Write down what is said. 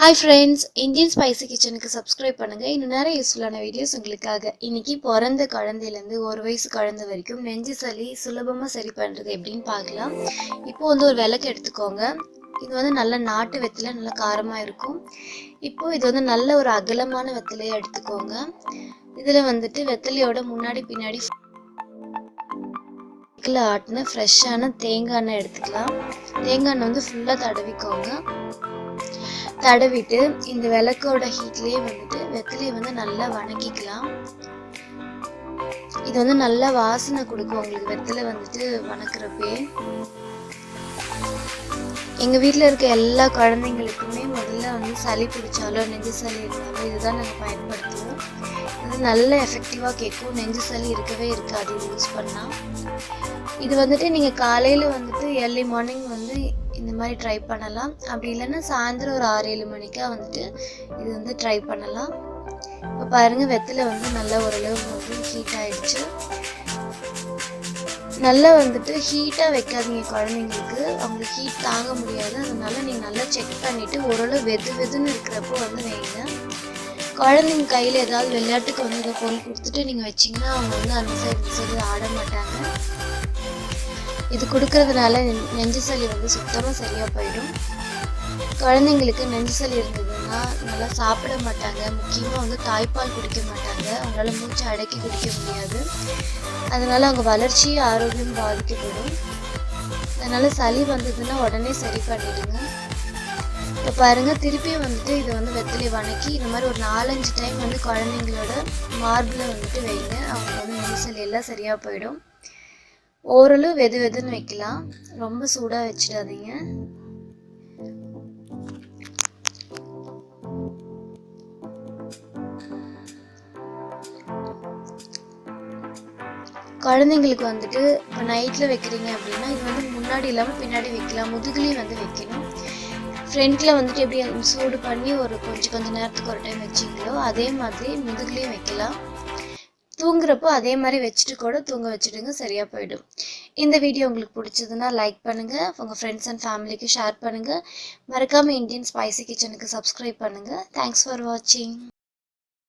Hi friends, Indian Spicy Kitchen-க்கு subscribe பண்ணுங்க. இன்னும் நிறைய யூஸ்ஃபுல்லான வீடியோஸ் உங்களுக்காக. இன்னைக்கு பிறந்த குழந்தையில இருந்து 1 வயசு குழந்தை வரைக்கும் நெஞ்சு சளி சுலபமா சரி பண்றது எப்படின்னு பார்க்கலாம். இப்போ ஒரு விளக்கு எடுத்துக்கோங்க. இது நல்ல நாட்டு வெத்தலை, நல்ல காரமா இருக்கும். இப்போ இது நல்ல ஒரு அகலமான வெத்தலையை எடுத்துக்கோங்க. இதுல வெத்தலையோட முன்னாடி பின்னாடி ஆட்டின ஃப்ரெஷ்ஷான தேங்காய் எண்ணெய் எடுத்துக்கலாம். தேங்காய் எண்ணெய் ஃபுல்லா தடவிக்கோங்க. தடவிட்டு இந்த விளக்கோட ஹீட்லயே வெத்தலையை நல்லா வணக்கிக்கலாம். இது நல்லா வாசனை கொடுக்கும் உங்களுக்கு வெத்தலை வணக்குறப்பே. எங்க வீட்டுல இருக்க எல்லா குழந்தைங்களுக்குமே முதல்ல சளி பிடிச்சாலோ நெஞ்சு சளி இருந்தாலும் இதுதான் நாங்க பயன்படுத்துவோம். இது நல்ல எஃபெக்டிவா கேட்கும். நெஞ்சு சளி இருக்கவே இருக்காது இது யூஸ் பண்ணா. இது நீங்க காலையில ஏர்லி மார்னிங் இந்த மாதிரி ட்ரை பண்ணலாம். அப்படி இல்லைன்னா சாயந்தரம் ஒரு 6-7 மணிக்கா இது ட்ரை பண்ணலாம். இப்போ பாருங்க வெத்தலை நல்லா ஓரளவு ஹீட் ஆயிடுச்சு. நல்லா ஹீட்டா வைக்காதீங்க குழந்தைங்களுக்கு, அவங்களுக்கு ஹீட் தாங்க முடியாது. அதனால நீங்க நல்லா செக் பண்ணிட்டு ஓரளவு வெதுன்னு இருக்கிறப்போ வைங்க. குழந்தைங்க கையில ஏதாவது விளையாட்டுக்கு இதை பொருள் கொடுத்துட்டு நீங்க வச்சீங்கன்னா அவங்க அந்த சைடு ஆட மாட்டாங்க. இது கொடுக்கறதுனால நெஞ்சு சளி சுத்தமாக சரியாக போயிடும். குழந்தைங்களுக்கு நெஞ்சு சளி இருந்ததுன்னா நல்லா சாப்பிட மாட்டாங்க. முக்கியமாக தாய்ப்பால் குடிக்க மாட்டாங்க. அவங்களால மூச்சு அடக்கி குடிக்க முடியாது. அதனால அவங்க வளர்ச்சி ஆரோக்கியம் பாதிக்கப்படும். அதனால சளி வந்ததுன்னா உடனே சரி பண்ணிடுங்க. இப்போ பாருங்க திருப்பியும் இது வெத்தலையை வணக்கி இந்த மாதிரி ஒரு 4-5 டைம் குழந்தைங்களோட மார்பில் வைங்க. அவங்க நெஞ்சு சளி எல்லாம் சரியாக போயிடும். ஓரளவு வெதுன்னு வைக்கலாம், ரொம்ப சூடா வச்சிடாதீங்க. குழந்தைங்களுக்கு இப்போ நைட்ல வைக்கிறீங்க அப்படின்னா இது முன்னாடி இல்லாமல் பின்னாடி வைக்கலாம். முதுகுலையும் வைக்கணும். ஃப்ரண்ட்ல எப்படி சூடு பண்ணி ஒரு கொஞ்சம் நேரத்துக்கு ஒரு டைம் வச்சிங்களோ அதே மாதிரி முதுகுலையும் வைக்கலாம். தூங்குறப்போ அதே மாதிரி வச்சுட்டு கூட தூங்க வச்சுடுங்க, சரியா போயிடும். இந்த வீடியோ உங்களுக்கு பிடிச்சதுன்னா லைக் பண்ணுங்க, உங்க ஃப்ரெண்ட்ஸ் அண்ட் ஃபேமிலிக்கு ஷேர் பண்ணுங்க. மறக்காம இந்தியன் ஸ்பைசி கிச்சனுக்கு சப்ஸ்கிரைப் பண்ணுங்க. தேங்க்ஸ் ஃபார் வாட்சிங்.